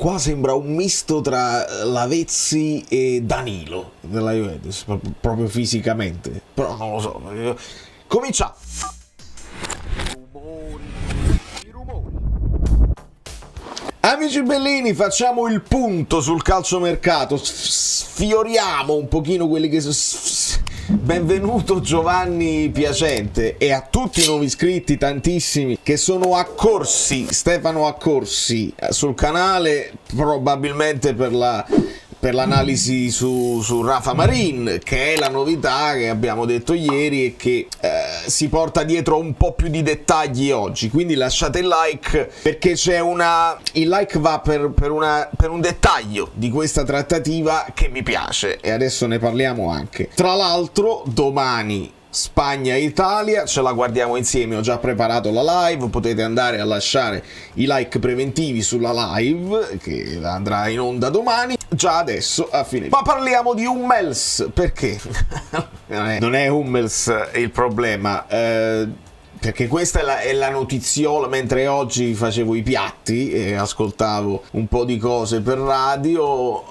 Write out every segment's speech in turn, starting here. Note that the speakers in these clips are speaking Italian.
Qua sembra un misto tra Lavezzi e Danilo della Juventus, proprio fisicamente, però non lo so. Comincia! Amici bellini, facciamo il punto sul calciomercato, sfioriamo un pochino quelli che benvenuto Giovanni Piacente e a tutti i nuovi iscritti, tantissimi che sono accorsi, Stefano accorsi sul canale, probabilmente per l'analisi su Rafa Marin, che è la novità che abbiamo detto ieri e che si porta dietro un po' più di dettagli oggi, quindi lasciate il like perché il like va per un dettaglio di questa trattativa che mi piace e adesso ne parliamo anche. Tra l'altro domani Spagna-Italia, ce la guardiamo insieme, ho già preparato la live, potete andare a lasciare i like preventivi sulla live che andrà in onda domani, già adesso a fine. Ma parliamo di Hummels, perché? Non è Hummels il problema, perché questa è la notiziola, mentre oggi facevo i piatti e ascoltavo un po' di cose per radio,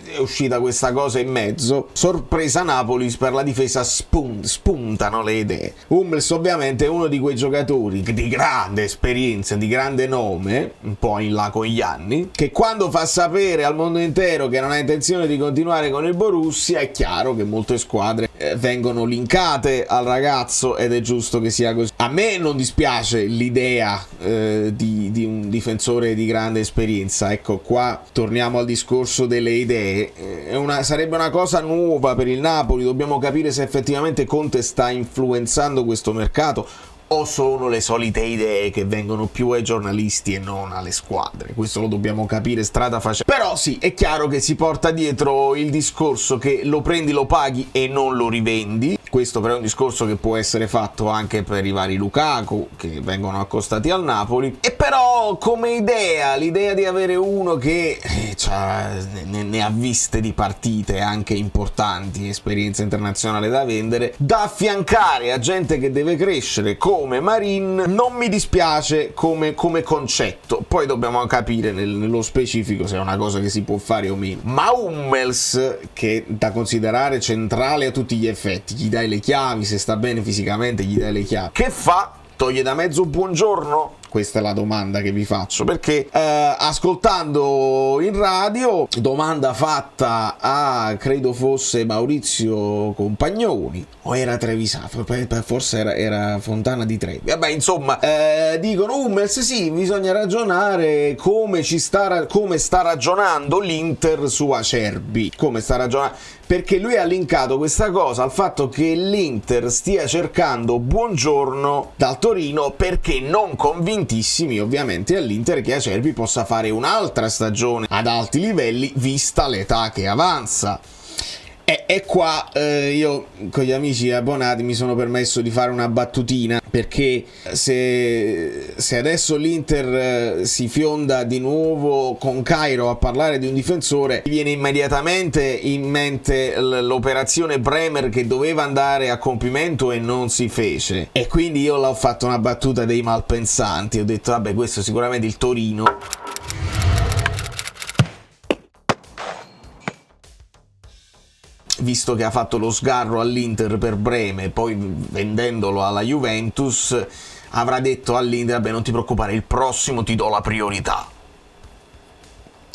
è uscita questa cosa in mezzo. Sorpresa Napoli, per la difesa spuntano le idee. Hummels ovviamente è uno di quei giocatori di grande esperienza, di grande nome, un po' in là con gli anni, che quando fa sapere al mondo intero che non ha intenzione di continuare con il Borussia, è chiaro che molte squadre vengono linkate al ragazzo ed è giusto che sia così. A me non dispiace l'idea di un difensore di grande esperienza. Ecco, qua torniamo al discorso delle idee. Sarebbe una cosa nuova per il Napoli. Dobbiamo capire se effettivamente Conte sta influenzando questo mercato o sono le solite idee che vengono più ai giornalisti e non alle squadre. Questo lo dobbiamo capire strada facendo. Però sì, è chiaro che si porta dietro il discorso che lo prendi, lo paghi e non lo rivendi. Questo però è un discorso che può essere fatto anche per i vari Lukaku che vengono accostati al Napoli. E però come idea, l'idea di avere uno che ne ha viste di partite anche importanti, esperienza internazionale da vendere, da affiancare a gente che deve crescere come Marin, non mi dispiace come concetto. Poi dobbiamo capire nello specifico se è una cosa che si può fare o meno. Ma Hummels, che da considerare centrale a tutti gli effetti, gli dai le chiavi, se sta bene fisicamente gli dai le chiavi, che fa? Toglie da mezzo buongiorno? Questa è la domanda che vi faccio, perché ascoltando in radio, domanda fatta a credo fosse Maurizio Compagnoni o era Trevisato, forse era Fontana di Trevi, vabbè insomma, dicono Hummels sì, bisogna ragionare come sta ragionando l'Inter su Acerbi, come sta ragionando, perché lui ha linkato questa cosa al fatto che l'Inter stia cercando Buongiorno dal Torino perché non convintissimi ovviamente all'Inter che Acerbi possa fare un'altra stagione ad alti livelli vista l'età che avanza. E qua io con gli amici abbonati mi sono permesso di fare una battutina, perché se adesso l'Inter si fionda di nuovo con Cairo a parlare di un difensore, viene immediatamente in mente l'operazione Bremer che doveva andare a compimento e non si fece, e quindi io l'ho fatto una battuta dei malpensanti, ho detto vabbè, questo sicuramente il Torino visto che ha fatto lo sgarro all'Inter per Breme, poi vendendolo alla Juventus, avrà detto all'Inter vabbè, non ti preoccupare, il prossimo ti do la priorità.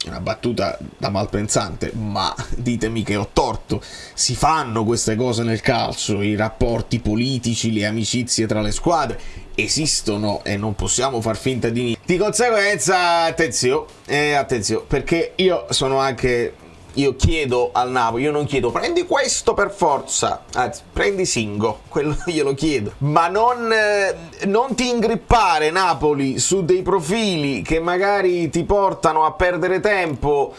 Una battuta da malpensante, ma ditemi che ho torto. Si fanno queste cose nel calcio, i rapporti politici, le amicizie tra le squadre esistono e non possiamo far finta di niente. Di conseguenza attenzione, perché io chiedo al Napoli, io non chiedo prendi questo per forza, anzi prendi Singo, quello glielo chiedo, ma non ti ingrippare Napoli su dei profili che magari ti portano a perdere tempo,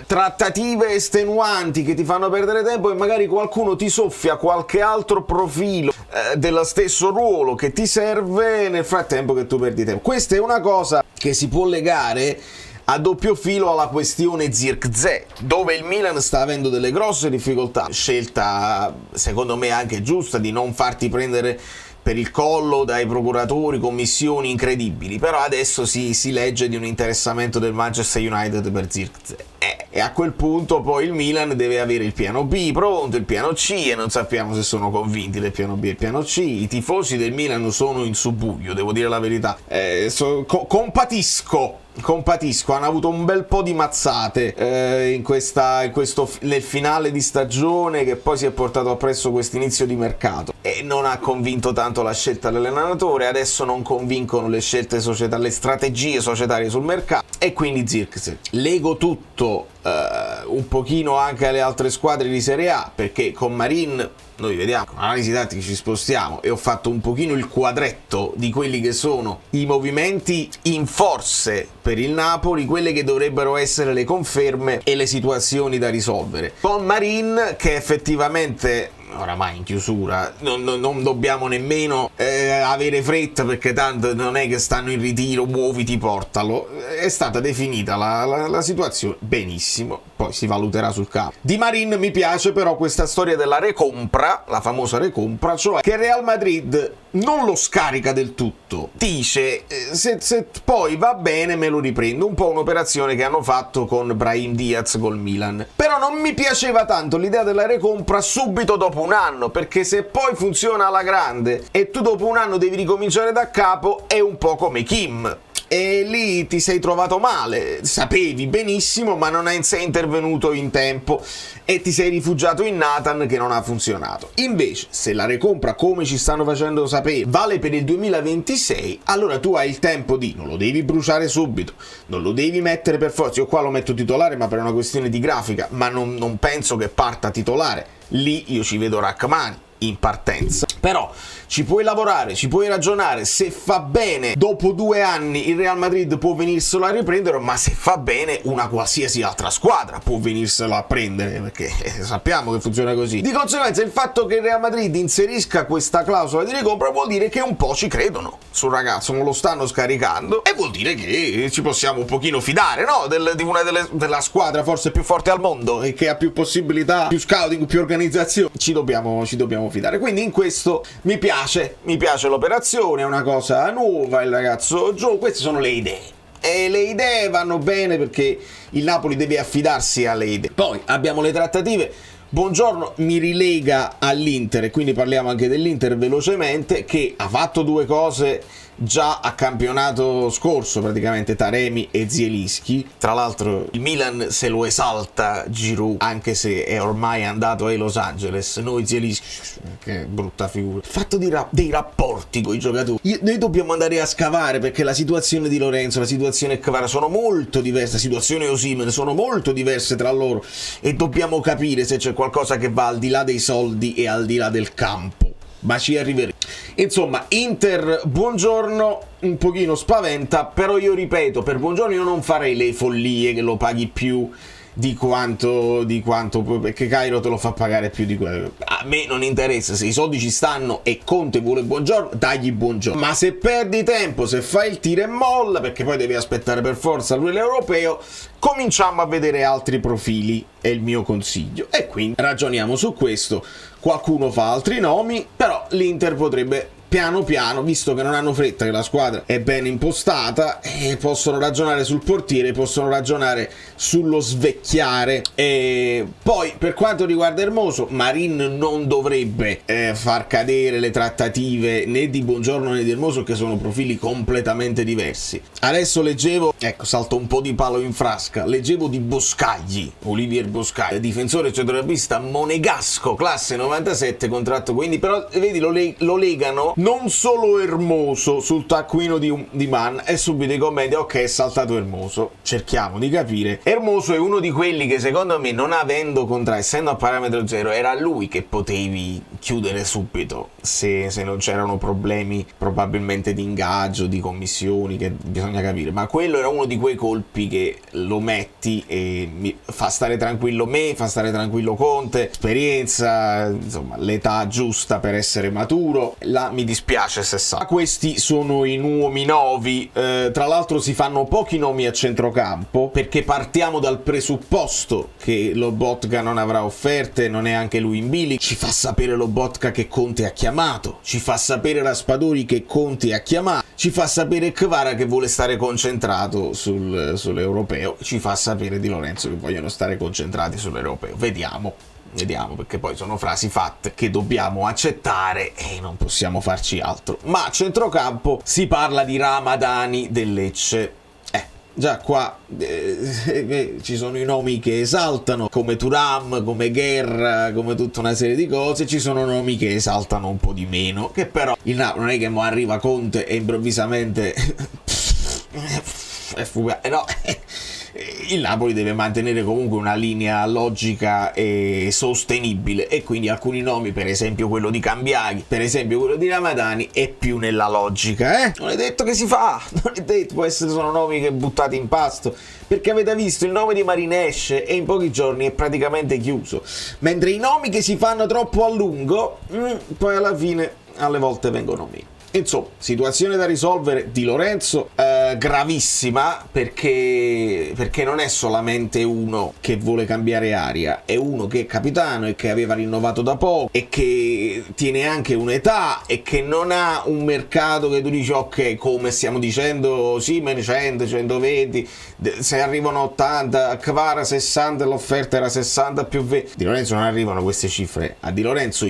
trattative estenuanti che ti fanno perdere tempo e magari qualcuno ti soffia qualche altro profilo dello stesso ruolo che ti serve nel frattempo che tu perdi tempo. Questa è una cosa che si può legare a doppio filo alla questione Zirkzee, dove il Milan sta avendo delle grosse difficoltà. Scelta secondo me anche giusta di non farti prendere per il collo dai procuratori, commissioni incredibili, però adesso si legge di un interessamento del Manchester United per Zirkzee. E a quel punto poi il Milan deve avere il piano B pronto, il piano C, e non sappiamo se sono convinti del piano B e il piano C. I tifosi del Milan sono in subbuglio, devo dire la verità. Compatisco, hanno avuto un bel po' di mazzate nel finale di stagione, che poi si è portato appresso questo inizio di mercato, e non ha convinto tanto la scelta dell'allenatore. Adesso non convincono le scelte societarie, le strategie societarie sul mercato, e quindi Zirkzee. Lego tutto un pochino anche alle altre squadre di Serie A, perché con Marin noi vediamo, con analisi tattica ci spostiamo, e ho fatto un pochino il quadretto di quelli che sono i movimenti in forze per il Napoli, quelle che dovrebbero essere le conferme e le situazioni da risolvere. Con Marin, che effettivamente oramai in chiusura, non dobbiamo nemmeno avere fretta, perché tanto non è che stanno in ritiro, muoviti, portalo. È stata definita la situazione benissimo, poi si valuterà sul campo. Di Marin mi piace però questa storia della recompra, la famosa recompra, cioè che Real Madrid non lo scarica del tutto, dice se poi va bene me lo riprendo, un po' un'operazione che hanno fatto con Brahim Diaz col Milan. Però non mi piaceva tanto l'idea della recompra subito dopo un anno, perché se poi funziona alla grande e tu dopo un anno devi ricominciare da capo, è un po' come Kim. E lì ti sei trovato male, sapevi benissimo, ma non sei intervenuto in tempo e ti sei rifugiato in Nathan, che non ha funzionato. Invece, se la recompra, come ci stanno facendo sapere, vale per il 2026, allora tu hai il tempo non lo devi bruciare subito, non lo devi mettere per forza. Io qua lo metto titolare, ma per una questione di grafica, ma non penso che parta titolare. Lì io ci vedo Rachmani in partenza. Però ci puoi lavorare, ci puoi ragionare. Se fa bene, dopo 2 anni il Real Madrid può venirselo a riprendere, ma se fa bene una qualsiasi altra squadra può venirselo a prendere, perché sappiamo che funziona così. Di conseguenza il fatto che il Real Madrid inserisca questa clausola di ricompra vuol dire che un po' ci credono sul ragazzo, non lo stanno scaricando, e vuol dire che ci possiamo un pochino fidare, no? Di una della squadra forse più forte al mondo e che ha più possibilità, più scouting, più organizzazione. Ci dobbiamo fidare. Quindi in questo mi piace l'operazione, è una cosa nuova, il ragazzo Joe, queste sono le idee. E le idee vanno bene perché il Napoli deve affidarsi alle idee. Poi abbiamo le trattative. Buongiorno mi rilega all'Inter, e quindi parliamo anche dell'Inter velocemente, che ha fatto 2 cose già a campionato scorso, praticamente Taremi e Zielinski. Tra l'altro il Milan se lo esalta Giroud, anche se è ormai andato ai Los Angeles. Noi Zielinski, che brutta figura. Il fatto dei rapporti con i giocatori, noi dobbiamo andare a scavare, perché la situazione di Lorenzo, la situazione Kvara sono molto diverse, la situazione Osimhen sono molto diverse tra loro, e dobbiamo capire se c'è qualcosa che va al di là dei soldi e al di là del campo. Ma ci arriveremo. Insomma, Inter, buongiorno, un pochino spaventa, però io ripeto, per buongiorno io non farei le follie che lo paghi più di quanto perché Cairo te lo fa pagare più di quello. A me non interessa, se i soldi ci stanno e Conte vuole buongiorno, dagli buongiorno. Ma se perdi tempo, se fai il tira e molla, perché poi devi aspettare per forza l'europeo, cominciamo a vedere altri profili, è il mio consiglio, e quindi ragioniamo su questo. Qualcuno fa altri nomi, però l'Inter potrebbe piano piano, visto che non hanno fretta, che la squadra è ben impostata, e possono ragionare sul portiere, possono ragionare sullo svecchiare. E poi per quanto riguarda Hermoso, Marin non dovrebbe far cadere le trattative né di Buongiorno né di Hermoso, che sono profili completamente diversi. Adesso leggevo, ecco, salto un po' di palo in frasca, leggevo di Boscagli, Olivier Boscagli, difensore centrocampista monegasco, classe 97, contratto, quindi però vedi lo legano non solo Hermoso sul taccuino di Man, e subito i commenti, ok, è saltato Hermoso. Cerchiamo di capire. Hermoso è uno di quelli che secondo me, non avendo contratto, essendo a parametro zero, era lui che potevi chiudere subito se non c'erano problemi probabilmente di ingaggio, di commissioni, che bisogna capire. Ma quello era uno di quei colpi che lo metti e fa stare tranquillo me, fa stare tranquillo Conte, esperienza, insomma l'età giusta per essere maturo. Là mi dispiace se sa. Questi sono i nuovi novi, tra l'altro si fanno pochi nomi a centrocampo, perché partiamo dal presupposto che Lobotka non avrà offerte, non è anche lui in bilico. Ci fa sapere Lobotka che Conte ha chiamato, ci fa sapere Raspadori che Conte ha chiamato, ci fa sapere Kvara che vuole stare concentrato sull'europeo, ci fa sapere Di Lorenzo che vogliono stare concentrati sull'europeo. Vediamo, perché poi sono frasi fatte che dobbiamo accettare e non possiamo farci altro. Ma a centrocampo si parla di Ramadani del Lecce. Già qua ci sono i nomi che esaltano, come Thuram, come Guerra, come tutta una serie di cose. Ci sono nomi che esaltano un po' di meno, che però il Napoli non è che mo arriva Conte e improvvisamente è fugace, no. Il Napoli deve mantenere comunque una linea logica e sostenibile, e quindi alcuni nomi, per esempio quello di Cambiaghi, per esempio quello di Ramadani, è più nella logica, Non è detto che si fa, non è detto, può essere sono nomi che buttati in pasto, perché avete visto il nome di Marinesce e in pochi giorni è praticamente chiuso, mentre i nomi che si fanno troppo a lungo poi alla fine alle volte vengono meno. Insomma, situazione da risolvere Di Lorenzo, gravissima, perché non è solamente uno che vuole cambiare aria, è uno che è capitano e che aveva rinnovato da poco e che tiene anche un'età e che non ha un mercato che tu dici ok, come stiamo dicendo, Osimhen 100, 120, se arrivano 80, Kvara 60, l'offerta era 60 più 20. Di Lorenzo non arrivano queste cifre, a Di Lorenzo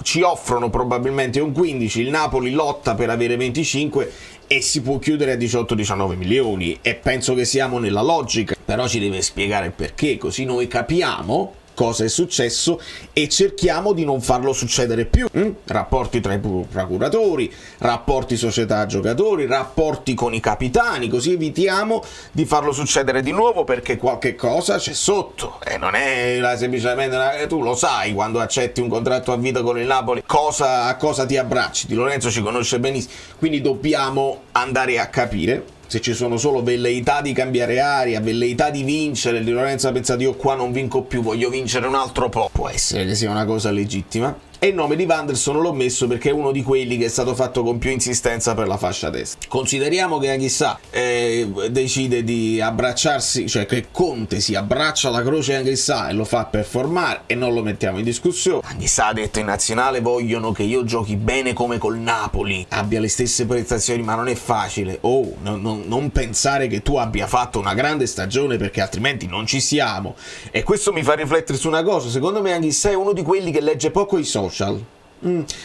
ci offrono probabilmente un 15, il Napoli lotta per avere 25 e si può chiudere a 18-19 milioni, e penso che siamo nella logica, però ci deve spiegare il perché, così noi capiamo cosa è successo e cerchiamo di non farlo succedere più. Rapporti tra i procuratori, rapporti società-giocatori, rapporti con i capitani, così evitiamo di farlo succedere di nuovo, perché qualche cosa c'è sotto e non è semplicemente tu lo sai quando accetti un contratto a vita con il Napoli a cosa ti abbracci. Di Lorenzo ci conosce benissimo, quindi dobbiamo andare a capire se ci sono solo velleità di cambiare aria, velleità di vincere. Di Lorenzo ha pensato io qua non vinco più, voglio vincere un altro po'. Può essere che sia una cosa legittima. E il nome di Wanderson l'ho messo perché è uno di quelli che è stato fatto con più insistenza per la fascia destra. Consideriamo che Anghissà decide di abbracciarsi, cioè che Conte si abbraccia alla croce Anghissà e lo fa performare, e non lo mettiamo in discussione. Anghissà ha detto in nazionale vogliono che io giochi bene come col Napoli, abbia le stesse prestazioni, ma non è facile. Non pensare che tu abbia fatto una grande stagione, perché altrimenti non ci siamo. E questo mi fa riflettere su una cosa: secondo me Anghissà è uno di quelli che legge poco i social.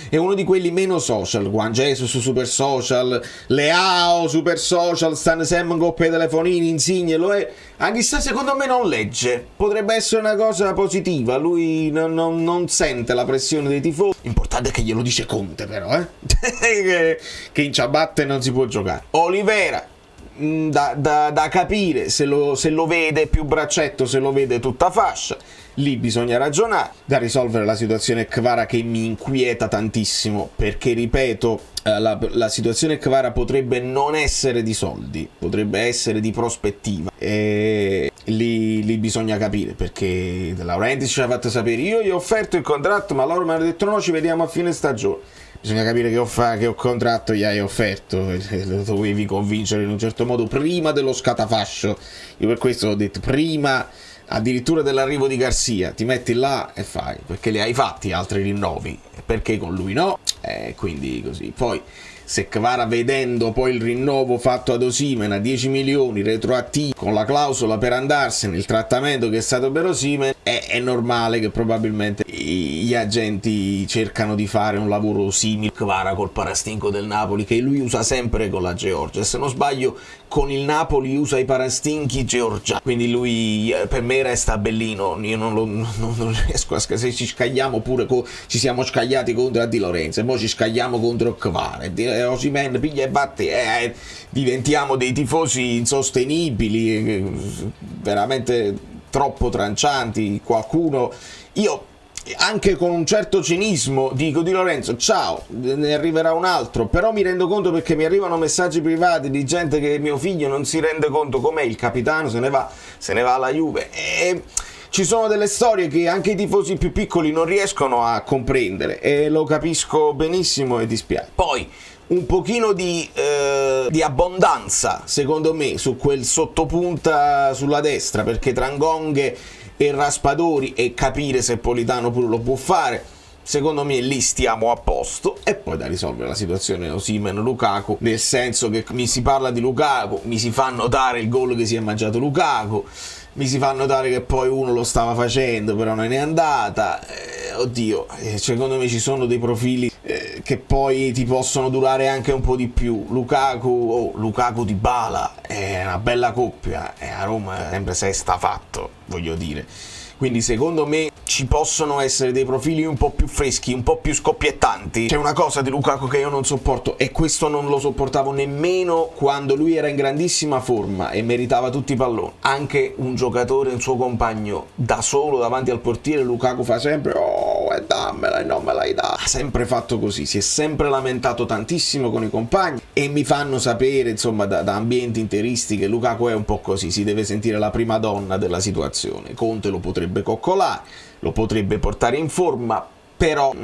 È uno di quelli meno social. Juan Jesus super social, Leao super social, stanno sempre con i telefonini, Insigne lo è. Anghissà secondo me non legge, potrebbe essere una cosa positiva. Lui non sente la pressione dei tifosi. Importante è che glielo dice Conte, però che in ciabatte non si può giocare. Olivera da capire se lo vede più braccetto, se lo vede tutta fascia. Lì bisogna ragionare. Da risolvere la situazione Kvara, che mi inquieta tantissimo, perché ripeto, la situazione Kvara potrebbe non essere di soldi, potrebbe essere di prospettiva, e lì bisogna capire, perché De Laurentiis ci ha fatto sapere io gli ho offerto il contratto, ma loro mi hanno detto no, ci vediamo a fine stagione. Bisogna capire che contratto gli hai offerto, lo dovevi convincere in un certo modo prima dello scatafascio. Io per questo ho detto prima addirittura dell'arrivo di Garcia, ti metti là e fai, perché li hai fatti altri rinnovi, perché con lui no? Quindi così. Poi se Kvara, vedendo poi il rinnovo fatto ad Osimhen a 10 milioni retroattivo con la clausola per andarsene, il trattamento che è stato per Osimhen, è normale che probabilmente gli agenti cercano di fare un lavoro simile. Kvara col parastinco del Napoli, che lui usa sempre con la Georgia, se non sbaglio con il Napoli usa i parastinchi Georgia, quindi lui per me resta bellino. Io non riesco se ci scagliamo pure ci siamo scagliati contro Di Lorenzo e poi ci scagliamo contro Kvara, Osimhen piglia e batte, diventiamo dei tifosi insostenibili, veramente troppo trancianti. Qualcuno, io anche con un certo cinismo dico Di Lorenzo ciao, ne arriverà un altro, però mi rendo conto, perché mi arrivano messaggi privati di gente che mio figlio non si rende conto com'è il capitano, se ne va alla Juve, e ci sono delle storie che anche i tifosi più piccoli non riescono a comprendere, e lo capisco benissimo e dispiace. Poi un pochino di abbondanza, secondo me, su quel sottopunta sulla destra, perché tra Ngonge e Raspadori, e capire se Politano pure lo può fare, secondo me lì stiamo a posto. E poi da risolvere la situazione Osimhen-Lukaku, nel senso che mi si parla di Lukaku, mi si fa notare il gol che si è mangiato Lukaku, mi si fa notare che poi uno lo stava facendo però non è andata, secondo me ci sono dei profili che poi ti possono durare anche un po' di più. Lukaku Dybala è una bella coppia, e a Roma è sempre sesta fatto, voglio dire. Quindi secondo me ci possono essere dei profili un po' più freschi, un po' più scoppiettanti. C'è una cosa di Lukaku che io non sopporto, e questo non lo sopportavo nemmeno quando lui era in grandissima forma e meritava tutti i palloni. Anche un giocatore, un suo compagno, da solo davanti al portiere, Lukaku fa sempre dammela e non me l'hai data. Ha sempre fatto così, si è sempre lamentato tantissimo con i compagni, e mi fanno sapere, insomma, da ambienti interisti, che Lukaku è un po' così, si deve sentire la prima donna della situazione. Conte lo potrebbe coccolare, lo potrebbe portare in forma, però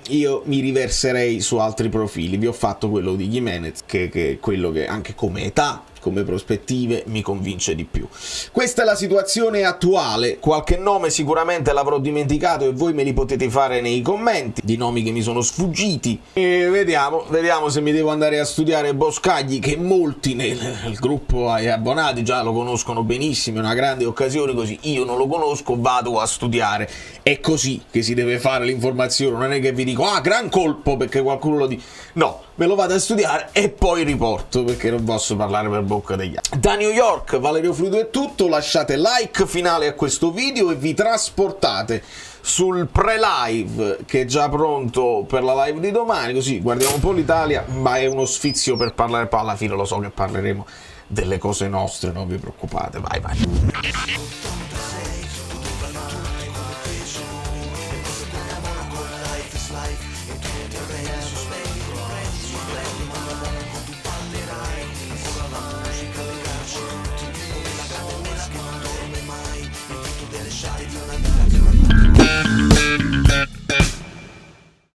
io mi riverserei su altri profili. Vi ho fatto quello di Gimenez, che è quello che anche come età, come prospettive, mi convince di più. Questa è la situazione attuale. Qualche nome sicuramente l'avrò dimenticato, e voi me li potete fare nei commenti, di nomi che mi sono sfuggiti, e vediamo se mi devo andare a studiare Boscagli, che molti nel gruppo ai abbonati già lo conoscono benissimo. È una grande occasione, così io non lo conosco, vado a studiare. È così che si deve fare l'informazione, non è che vi dico gran colpo perché qualcuno lo dice, no, me lo vado a studiare e poi riporto, perché non posso parlare per bocca degli altri. Da New York, Valerio Fluido è tutto. Lasciate like finale a questo video e vi trasportate sul pre-live che è già pronto per la live di domani, così guardiamo un po' l'Italia, ma è uno sfizio per parlare, poi alla fine lo so che parleremo delle cose nostre, non vi preoccupate, vai.